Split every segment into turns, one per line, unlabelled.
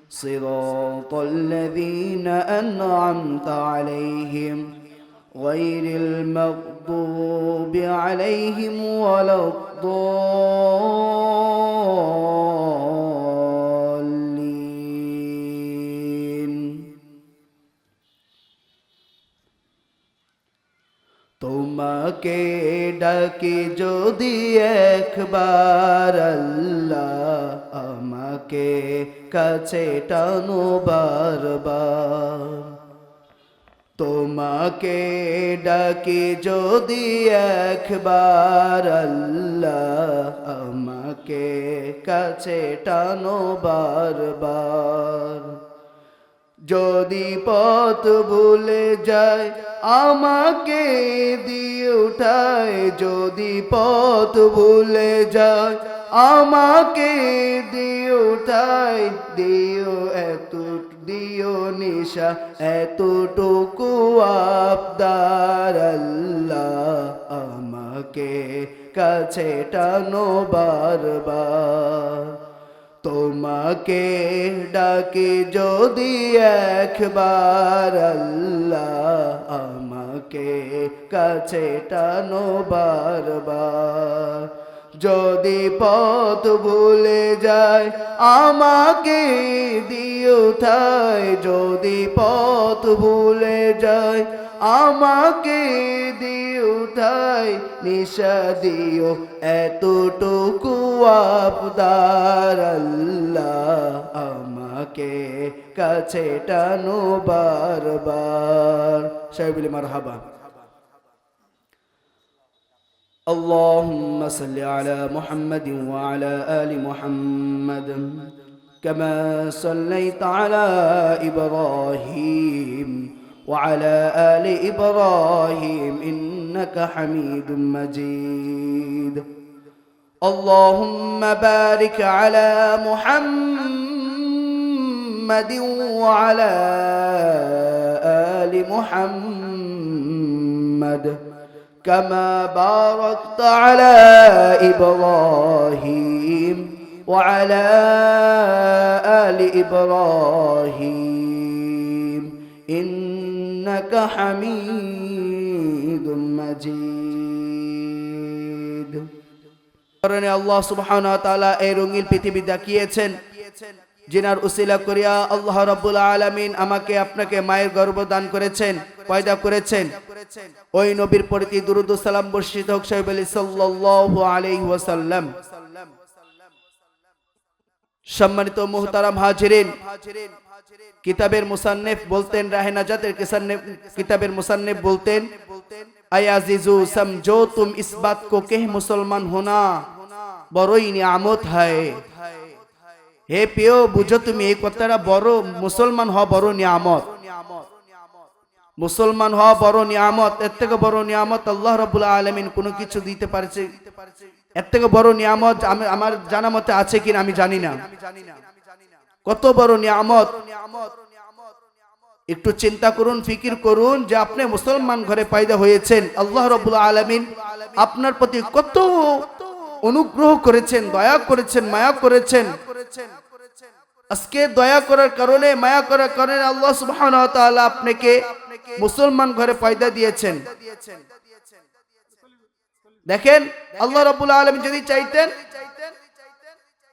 صراط الذين أنعمت عليهم غير المغضوب عليهم ولا الضالين তোমাকে ডাকি যদি একবার আল্লাহ আমাকে কাছে টানো বারবার তোমাকে ডাকি যদি একবার আল্লাহ আমাকে কাছে টানো বারবার যদি পথ ভুলে যায় আমাকে দিয়ে উঠায় যদি পথ ভুলে যায় আমাকে দিয়ে উঠায় দিও দিও নিশা এতটুকু আবদার আল্লাহ আমাকে কাছে টানো বারবার তোমাকে ডাকি যদি একবার আল্লাহ আমাকে কাছে টানো বারবার যদি পথ ভুলে যায় আমাকে দিয়ে উঠায় যদি পথ ভুলে যায় আমাকে দিয়ে উঠায় নিশা দিও এতটুকু আবদার আল্লাহ আমাকে কাছে টানো বারবার সবাই বলি মারহাবা اللهم صل على محمد وعلى آل محمد كما صليت على إبراهيم وعلى آل إبراهيم إنك حميد مجيد اللهم بارك على محمد وعلى آل محمد كما باركت على إبراهيم وعلى آل إبراهيم إنك حميد مجيد আল্লাহ সুবহানাহু ওয়া তাআলা এই রঙিন পৃথিবী দেখিয়েছেন জিনার উসিলা করিয়া আল্লাহ রাব্বুল আলামিন আমাকে আপনাকে মায়ের গর্ভ দান করেছেন পয়দা করেছেন ওই নবীর প্রতি দুরূদ ও সালাম বর্ষিত হোক সাল্লাল্লাহু আলাইহি ওয়াসাল্লাম সম্মানিত মুহতারাম হাজিরিন কিতাবের মুসান্নিফ বলতেন রাহে নাজাতের কিতাবের মুসান্নিফ বলতেন আয় আজিজু সমঝো তুম ইস বাত কো কে মুসলমান হোনা বড়ই নিয়ামত হয় হে প্রিয় বুঝো তুমি এই কথাটা বড় মুসলমান হওয়া বড় নিয়ামত মুসলমান হওয়া বড় নিয়ামত এর থেকে বড় নিয়ামত আল্লাহ রাব্বুল আলামিন কোনো কিছু দিতে পারছে এর থেকে বড় নিয়ামত আমার জানা মতে আছে কিনা আমি জানি না কত বড় নিয়ামত একটু চিন্তা করুন ফিকির করুন যে আপনি মুসলমান ঘরে পয়দা হয়েছেন আল্লাহ রাব্বুল আলামিন আপনার প্রতি কত অনুগ্রহ করেছেন দয়া করেছেন মায়া করেছেন আজকে দয়া করার কারণে মায়া করার কারণে আল্লাহ সুবহানাহু ওয়া তাআলা আপনাকে মুসলমান ঘরে পয়দা দিয়েছেন দেখেন আল্লাহ রাব্বুল আলামিন যদি চাইতেন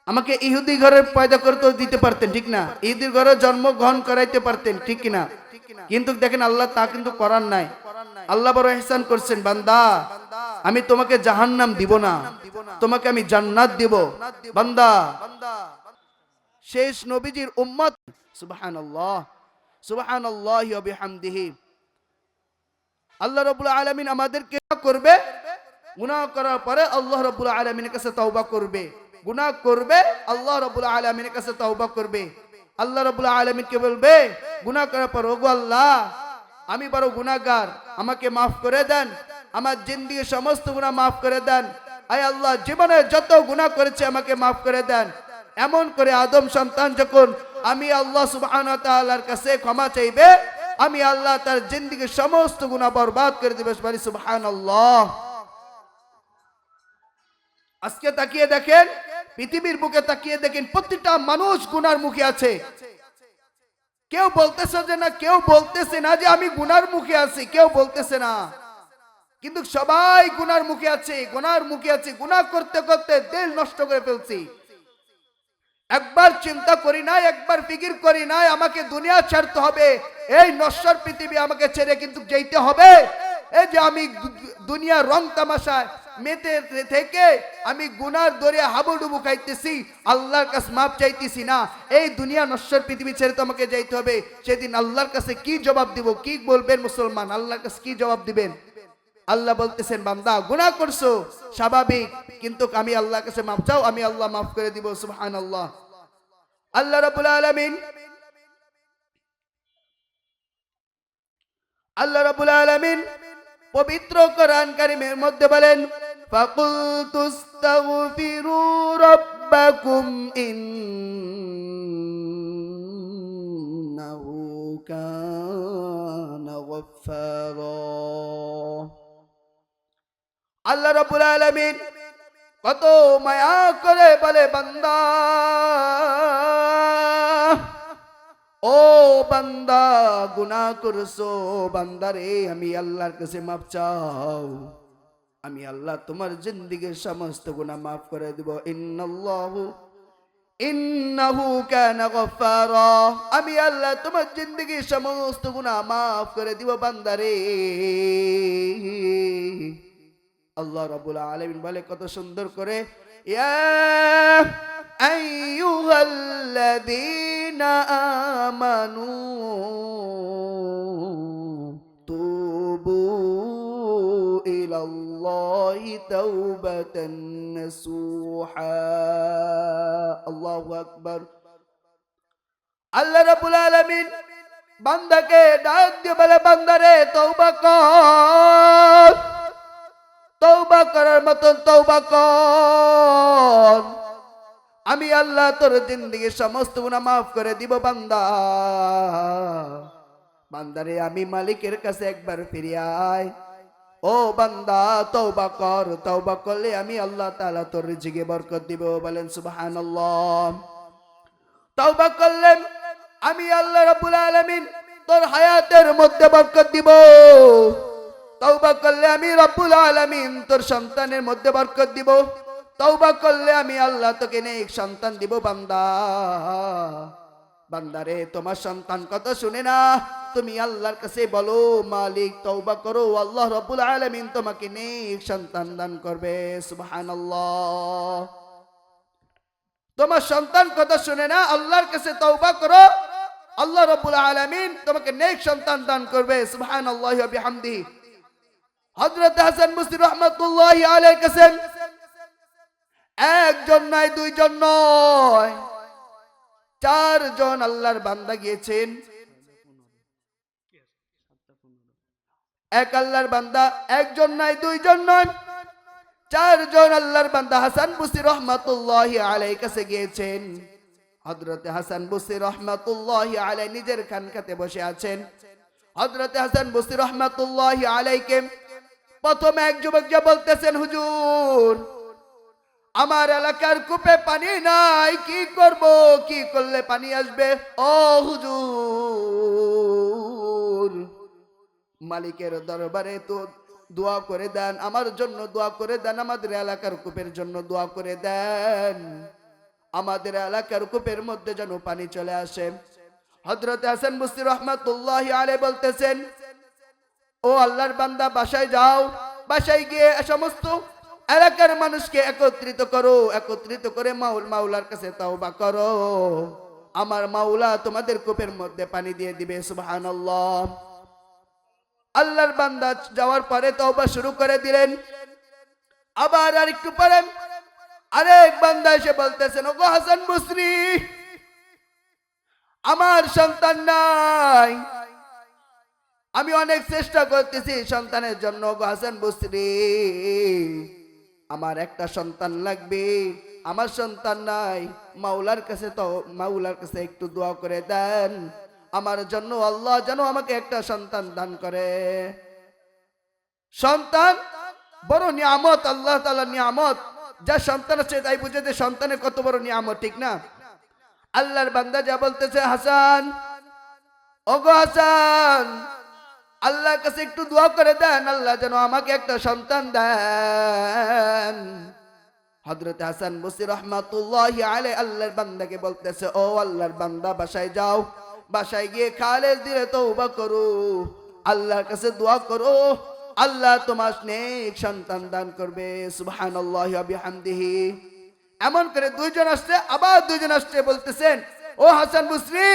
আমাকে ইহুদি ঘরে পয়দা করতে দিতে পারতেন ঠিক না ইহুদি ঘরে জন্মগ্রহণ করাইতে পারতেন ঠিক কিনা কিন্তু দেখেন আল্লাহ তা কিন্তু করার নাই আল্লাহ বড় ইহসান করছেন বান্দা আমি তোমাকে জাহান্নাম দিব না তোমাকে আমি জান্নাত দিব বান্দা শেষ নবীজির উম্মত সুবহানাল্লাহ সুবহানাল্লাহি ওয়া বিহামদিহি আল্লাহ রাব্বুল আলামিন আমাদেরকে করবে গুনাহ করার পরে আল্লাহ রাব্বুল আলামিনের কাছে তওবা করবে গুনাহ করবে আল্লাহ রাব্বুল আলামিনের কাছে তওবা করবে আল্লাহ রাব্বুল আলামিনকে বলবে গুনাহ করার পর ওগো আল্লাহ আমি বড় গুনাহগার আমাকে maaf করে দেন আমার জিন্দেগীর সমস্ত গুনাহ maaf করে দেন আয় আল্লাহ জীবনে যত গুনাহ করেছে আমাকে maaf করে দেন এমন করে আদম সন্তান যখন আমি আল্লাহ সুবহানাহু ওয়া তাআলার কাছে ক্ষমা চাইবে আমি আল্লাহ তার জিন্দেগীর সমস্ত গুনাহ বরবাদ করে দেব সুবহানাল্লাহ আজকে তাকিয়ে দেখেন পৃথিবীর বুকে তাকিয়ে দেখেন প্রতিটা মানুষ গুনার মুখে আছে। কেউ বলতেছে যে না, কেউ বলতেছে না যে আমি গুনার মুখে আছি, কেউ বলতেছে না, কিন্তু সবাই গুনার মুখে আছে, গুনার মুখে আছে। গুনাহ করতে করতে দিল নষ্ট করে ফেলছি। একবার চিন্তা করি নাই, একবার ফিকির করি নাই আমাকে দুনিয়া ছাড়তে হবে, এই নশ্বর পৃথিবী আমাকে ছেড়ে কিন্তু যেতে হবে। এই যে আমি দুনিয়ার রং তামাশায় মেতে থেকে আমি গুনার দরে হাবুডুবু খাইতেছি, আল্লাহর কাছে মাপ চাইতেছি না, এই দুনিয়া নশ্বর পৃথিবী ছেড়ে তো আমাকে যাইতে হবে। সেদিন আল্লাহর কাছে কি জবাব দিব? কি বলবেন মুসলমান? আল্লাহর কাছে কি জবাব দিবেন? আল্লাহ বলতেছেন, বান্দা গুনাহ করছো স্বাভাবিক, কিন্তু আমি আল্লাহর কাছে মাপ চাও, আমি আল্লাহ মাফ করে দিব। সুবহানাল্লাহ। আল্লাহ রাব্বুল আলামিন, আল্লাহ রাব্বুল আলামিন পবিত্র কোরআন কারীমের মধ্যে বলেন, ফাকুলতুস্তাগফিরু রাব্বাকুম ইন্নাহু কানা গফফারা। আল্লাহ রাব্বুল আলামিন কত মায়া করে বলে, বান্দা, ও বান্দা গুনাহ করছো, বান্দারে আমি আল্লাহর কাছে মাপ চাও, আমি আল্লাহ তোমার জিন্দেগীর সমস্ত গুনাহ মাফ করে দেব। ইন্নাহু কানা গফফারা, আমি আল্লাহ তোমার জিন্দেগীর সমস্ত গুনাহ মাফ করে দিব বান্দারে। আল্লাহ রাব্বুল আলামিন বলে কত সুন্দর করে, ইয়া আইয়ুহাল্লাযীনা আমানু তুবু ইলাল্লাহি তাওবাতান নাসুহা। আল্লাহু আকবার। আল্লাহ রাব্বুল আলামিন বান্দাকে ডাক দিয়ে বলে, বান্দারে তওবা কর, তওবা করার মতন তওবা কর, আমি আল্লাহ তোর জিন্দেগীর সমস্ত গুনাহ মাফ করে দিব। বান্দা, বান্দারে আমি মালিকের কাছে একবার ফিরে আয়। ও বান্দা তওবা কর, তওবা করলে আমি আল্লাহ তাআলা তোর রিজিকে বরকত দিব। বলেন সুবহানাল্লাহ। তওবা করলে আমি আল্লাহ রাব্বুল আলামিন তোর হায়াতের মধ্যে বরকত দিব। তওবা করলে আমি রব্বুল আলামিন তোর সন্তানের মধ্যে বরকত দিব। তওবা করলে আমি আল্লাহ তোকে নেক সন্তান দিব। বান্দা, বান্দারে তোমার সন্তান কথা শুনে না, তুমি আল্লাহর কাছে বলো, মালিক তওবা করো, আল্লাহ রব্বুল আলামিন তোমাকে নেক সন্তান দান করবে। সুবহানাল্লাহ। তোমার সন্তান কথা শুনে না, আল্লাহর কাছে তওবা করো, আল্লাহ রব্বুল আলামিন তোমাকে নেক সন্তান দান করবে। সুবহানাল্লাহি ওয়া বিহামদিহি। হযরত হাসান বসরি রাহমাতুল্লাহি আলাইহি কাছে একজন নয়, দুইজন নয়, চারজন আল্লাহর বান্দা গিয়েছেন। এক আল্লাহর বান্দা, একজন নয়, দুইজন নয়, চারজন আল্লাহর বান্দা হাসান বসরি রাহমাতুল্লাহি আলাইহি কাছে গিয়েছেন। হযরত হাসান বসরি রাহমাতুল্লাহি আলাইহি নিজের খানকাতে বসে আছেন। হযরত হাসান বসরি রাহমাতুল্লাহি আলাইহিকে প্রথমে এক যুবক যা বলতেছেন, হুজুর আমার এলাকার কূপে পানি নাই, কি করব, কি করলে পানি আসবে? ও হুজুর, মালিকের দরবারে তো দোয়া করে দেন, আমার জন্য দোয়া করে দেন, আমাদের এলাকার কূপের জন্য দোয়া করে দেন, আমাদের এলাকার কূপের মধ্যে যেন পানি চলে আসে। হযরত হাসান বসরি রাহমাতুল্লাহি আলাইহি বলতেছেন, ও আল্লাহর বান্দা বাসায় যাও, বাসায় গিয়ে সমস্ত এলাকার মানুষকে একত্রিত করো, একত্রিত করে মাওলার কাছে তওবা করো, আমার মাওলা তোমাদের কূপের মধ্যে পানি দিয়ে দিবে। সুবহানাল্লাহ। আল্লাহর বান্দা যাওয়ার পরে তওবা শুরু করে দিলেন। আবার আরেকটু পরে আরেক বান্দা এসে বলতেছেন, ওগো হাসান বসরি, আমার সন্তান নাই, আমি অনেক চেষ্টা করতেছি সন্তানের জন্য, ওগো হাসান বসরি, আমার একটা সন্তান লাগবে, আমার সন্তান নাই, মাওলার কাছে তো মাওলার কাছে একটু দোয়া করে দেন আমার জন্য, আল্লাহ যেন আমাকে একটা সন্তান দান করে। সন্তান বড় নিয়ামত, আল্লাহ তাআলার নিয়ামত। যা সন্তান আছে তাই বুঝে যে সন্তানের কত বড় নিয়ামত, ঠিক না? আল্লাহর বান্দা যা বলতেছে, হাসান, ওগো হাসান, আল্লাহর কাছে একটু দোয়া করে দেন, আল্লাহ যেন আমাকে একটা সন্তান দেন। হযরত হাসান বসরি রহমাতুল্লাহি আলাইহি আল্লাহর বান্দাকে বলতেছে, ও আল্লাহর বান্দা, বাসায় যাও, বাসায় গিয়ে খালেস দিলে তওবা করো, আল্লাহর কাছে দোয়া করো, আল্লাহ তোমার নেক সন্তান দান করবে। সুবহানাল্লাহি ওয়া বিহামদিহি। এমন করে দুইজন আসছে, আবার দুইজন আসছে, বলতেছেন, ও হাসান বসরি,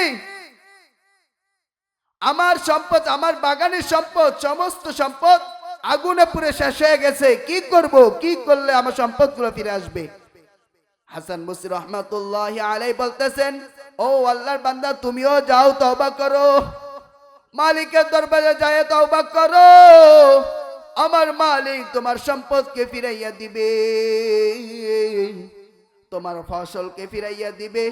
আমার সম্পদ, আমার বাগানের সম্পদ, সমস্ত সম্পদ আগুনে পুড়ে শেষ হয়ে গেছে, কি করব, কি করলে আমার সম্পদগুলো ফিরে আসবে? হাসান বসরি রহমাতুল্লাহি আলাইহি বলতেছেন, ও আল্লাহর বান্দা, তুমিও যাও, তওবা করো, মালিকের দরবারে যায় তওবা করো, আমার মালিক তোমার সম্পদকে ফিরাইয়া দিবে, তোমার ফসলকে ফিরাইয়া দিবে,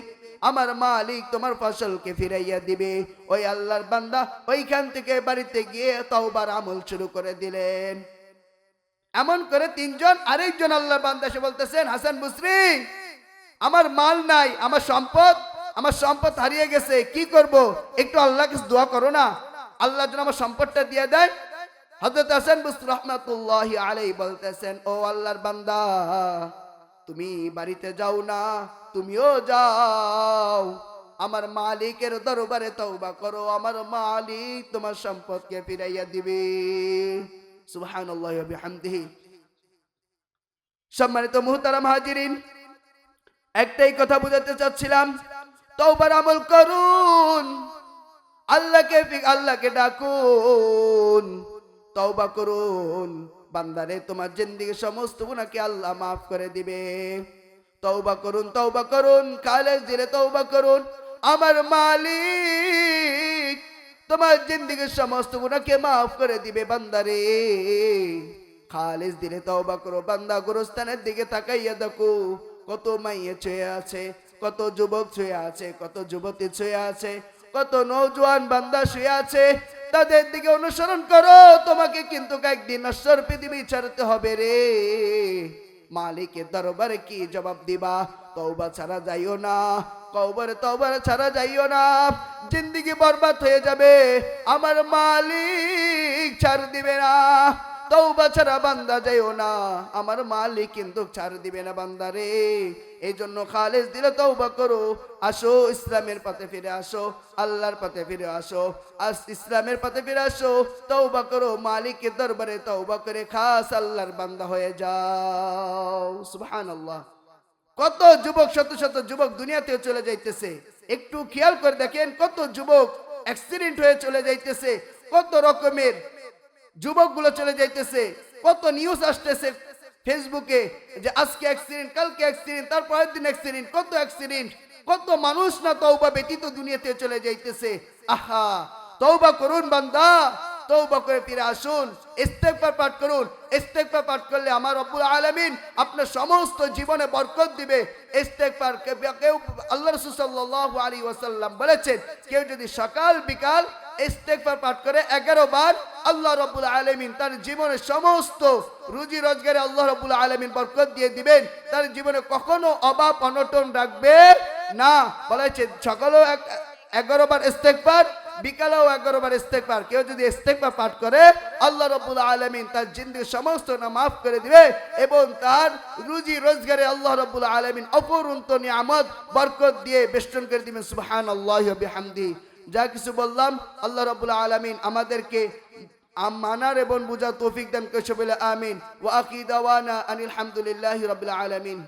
আমার মালিক তোমার ফসলকে ফিরাইয়া দিবে। ওই আল্লাহর বান্দা ওইখান থেকে বাড়িতে গিয়ে তওবার আমল শুরু করে দিলেন। এমন করে তিনজন, আরেকজন আল্লাহর বান্দা এসে বলতেছেন, হাসান বসরি, আমার মাল নাই, আমার সম্পদ হারিয়ে গেছে, কি করব, একটু আল্লাহকে দোয়া করো না, আল্লাহ যেন আমার সম্পদটা দিয়ে দেয়। হযরত হাসান বসরি রাহমাতুল্লাহি আলাইহি বলতেছেন, ও আল্লাহর বান্দা, তুমি বাড়িতে যাও না, তুমিও যাও, আমার মালিকের দরবারে তওবা করো, আমার মালিক তোমার সম্পদকে ফিরাইয়া দিবে। সুবহানাল্লাহি ওয়া বিহামদিহি। সম্মানিত মুহতারাম হাজিরিন, একটাই কথা বুঝাতে চাচ্ছিলাম, তওবার আমল করুন, আল্লাহকে ডাকুন, তওবা করুন, বান্দারে তোমার জিন্দেগীর সমস্ত গুনাহকে আল্লাহ মাফ করে দিবে। তওবা করুন, তওবা করুন, খালেস দিলে তওবা করুন, আমার মালিক তোমার জিন্দেগীর সমস্ত গুনাহকে মাফ করে দিবে। বান্দারে খালেস দিলে তওবা করো। বান্দা গোরস্থানের দিকে তাকাইয়া দেখো, কত মাইয়া ছুঁয়ে আছে, কত যুবক ছুঁয়ে আছে, কত যুবতী ছুঁয়ে আছে, কত নওজোয়ান বান্দা শুয়ে আছে, তাদের দিকে অনুসরণ করো, তোমাকে কিন্তু একদিন নশ্বর পৃথিবী ছাড়তে হবে রে। মালিকের দরবারে কি জবাব দিবা? তওবা ছাড়া যাইও না, তওবা ছাড়া যাইও না, জিন্দেগি বরবাদ হয়ে যাবে, আমার মালিক ছাড় দিবে না। তওবা ছাড়া বান্দা যাইও না, আমার মালিক কিন্তু ছাড় দিবে না বান্দারে। এই জন্য খালেস দিলে তওবা করো, আসো ইসলামের পথে ফিরে আসো, আল্লাহর পথে ফিরে আসো, ইসলামের পথে ফিরে আসো, তওবা করো, মালিকের দরবারে তওবা করে খাস আল্লাহর বান্দা হয়ে যাও। সুবহানাল্লাহ। কত যুবক, শত শত যুবক দুনিয়াতে চলে যাইতেছে, একটু খেয়াল করে দেখেন, কত যুবক অ্যাক্সিডেন্ট হয়ে চলে যাইতেছে, কত রকমের যুবকগুলো চলে যাইতেছে, কত নিউজ আসতেছে ফেসবুকে যে আজকে অ্যাক্সিডেন্ট, কালকে অ্যাক্সিডেন্ট, তারপরের দিন অ্যাক্সিডেন্ট, কত অ্যাক্সিডেন্ট, কত মানুষ না তওবা ব্যতীত দুনিয়াতে চলে যাইতেছে। আহা, তওবা করুন বান্দা, তওবা করে ফিরে আসুন, ইস্তেগফার পাঠ করুন। ইস্তেগফার পাঠ করলে আমার রব্বুল আলামিন আপনার সমস্ত জীবনে বরকত দিবে। ইস্তেগফার কেউ, আল্লাহ রাসূল সাল্লাল্লাহু আলাইহি ওয়াসাল্লাম বলেছেন, কেউ যদি সকাল বিকাল ইস্তেগফার পাঠ করে 11 বার, আল্লাহ রাব্বুল আলামিন তার জীবনের সমস্ত রুজি রোজগারে আল্লাহ রাব্বুল আলামিন বরকত দিয়ে দিবেন, তার জীবনে কখনো অভাব অনটন রাখবে না। বলেছে সকালেও 11 বার ইস্তেগফার, বিকালেও 11 বার ইস্তেগফার। কেউ যদি ইস্তেগফার পাঠ করে, আল্লাহ রাব্বুল আলামিন তার জিন্দেগীর সমস্ত গুনাহ মাফ করে দিবে এবং তার রুজি রোজগারে আল্লাহ রাব্বুল আলামিন অপরন্ত নিয়ামত বরকত দিয়ে বেষ্টন করে দিবেন। সুবহানাল্লাহি ওয়া বিহামদিহি। যা কিছু বললাম, আল্লাহ রাব্বুল আলামিন আমাদেরকে মানার এবং বুঝার তৌফিক দান করুন। আমিন। ওয়া আকিদাওয়ানা আনিল হামদুলিল্লাহি রাব্বিল আলামিন।